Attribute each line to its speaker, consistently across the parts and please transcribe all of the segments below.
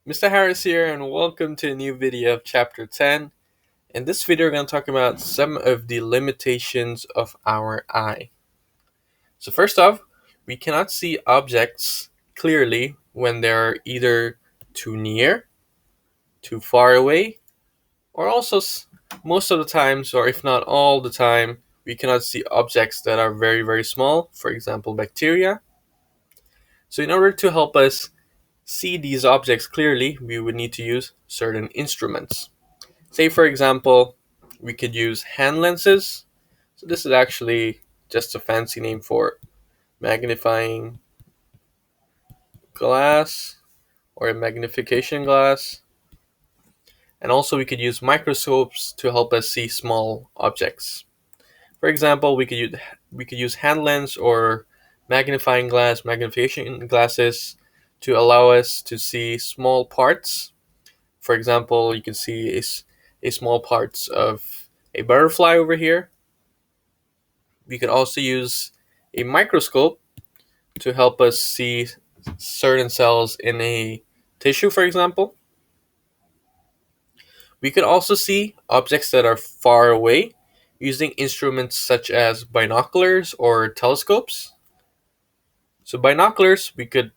Speaker 1: Mr. Harris here, and welcome to a new video of Chapter 10. In this video, we're going to talk about some of the limitations of our eye. So first off, we cannot see objects clearly when they're either too near, too far away, or also most of the times, or if not all the time, we cannot see objects that are very, very small, for example, bacteria. So in order to help us see these objects clearly, we would need to use certain instruments. Say, for example, we could use hand lenses. So this is actually just a fancy name for magnifying glass or a magnification glass. And also we could use microscopes to help us see small objects. For example, we could use hand lens or magnification glasses to allow us to see small parts. For example, you can see a small parts of a butterfly over here. We could also use a microscope to help us see certain cells in a tissue, for example. We could also see objects that are far away using instruments such as binoculars or telescopes. So binoculars we could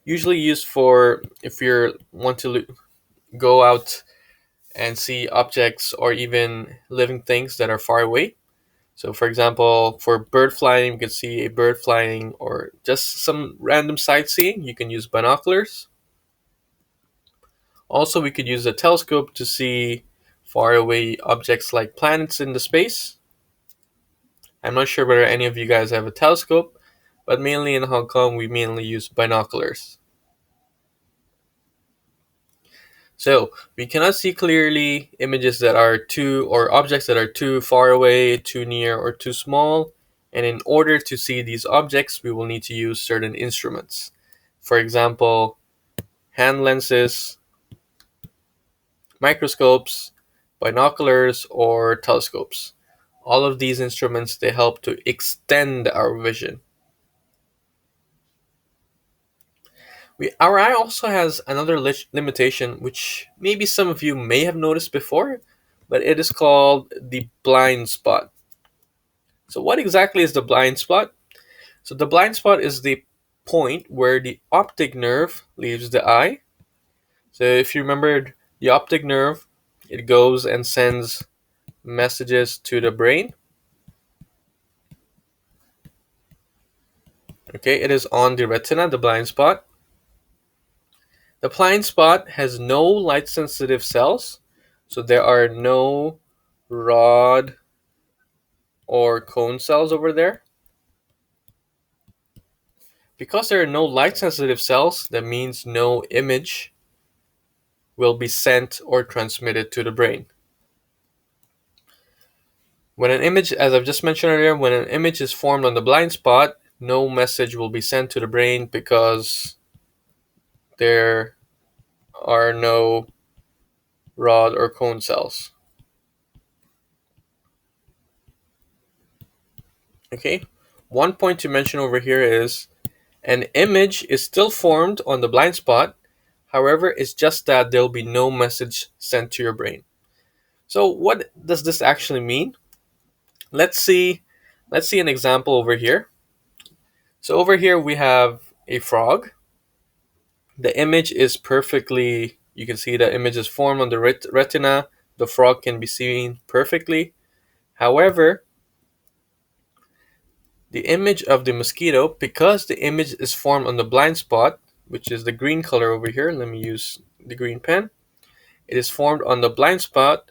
Speaker 1: usually use for if you want to go out and see objects or even living things that are far away. So, for example, for bird flying, you can see a bird flying or just some random sightseeing. You can use binoculars. Also, we could use a telescope to see far away objects like planets in the space. I'm not sure whether any of you guys have a telescope, but mainly in Hong Kong, we mainly use binoculars. So, we cannot see clearly images that are too, or objects that are too far away, too near, or too small. And in order to see these objects, we will need to use certain instruments. For example, hand lenses, microscopes, binoculars, or telescopes. All of these instruments, they help to extend our vision. Our eye also has another limitation, which maybe some of you may have noticed before, but it is called the blind spot. So, what exactly is the blind spot? So, the blind spot is the point where the optic nerve leaves the eye. So, if you remembered the optic nerve, it goes and sends messages to the brain. Okay, it is on the retina, the blind spot. The blind spot has no light sensitive cells, so there are no rod or cone cells over there. Because there are no light sensitive cells, that means no image will be sent or transmitted to the brain. When an image, as I've just mentioned earlier, when an image is formed on the blind spot, no message will be sent to the brain because there are no rod or cone cells. Okay, one point to mention over here is an image is still formed on the blind spot. However, it's just that there'll be no message sent to your brain. So what does this actually mean? Let's see an example over here. So over here we have a frog. The image is perfectly, you can see the image is formed on the retina. The frog can be seen perfectly. However, the image of the mosquito, because the image is formed on the blind spot, which is the green color over here, let me use the green pen. It is formed on the blind spot.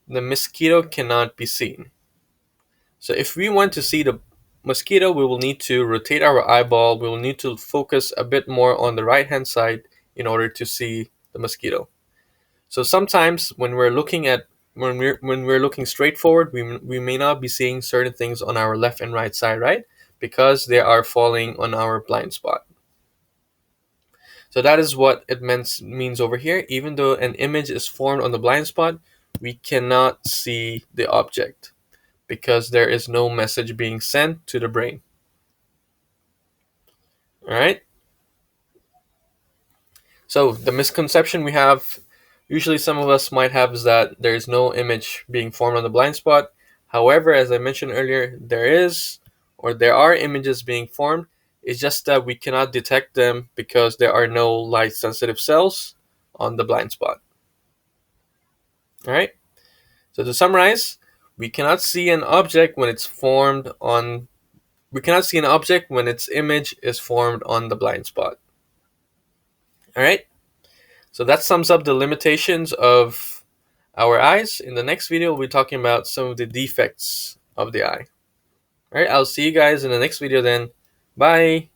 Speaker 1: The mosquito cannot be seen. So if we want to see the mosquito, we will need to rotate our eyeball. We will need to focus a bit more on the right hand side in order to see the mosquito. So sometimes when we're looking straight forward, we may not be seeing certain things on our left and right side, right? Because they are falling on our blind spot. So that is what it means over here. Even though an image is formed on the blind spot, we cannot see the object because there is no message being sent to the brain. All right. So the misconception we have, usually some of us might have, is that there's no image being formed on the blind spot. However, as I mentioned earlier, there are images being formed. It's just that we cannot detect them because there are no light sensitive cells on the blind spot. All right. So to summarize, we cannot see an object when it's formed on we cannot see an object when its image is formed on the blind spot. All right. So that sums up the limitations of our eyes. In the next video, we'll be talking about some of the defects of the eye. All right, I'll see you guys in the next video then. Bye.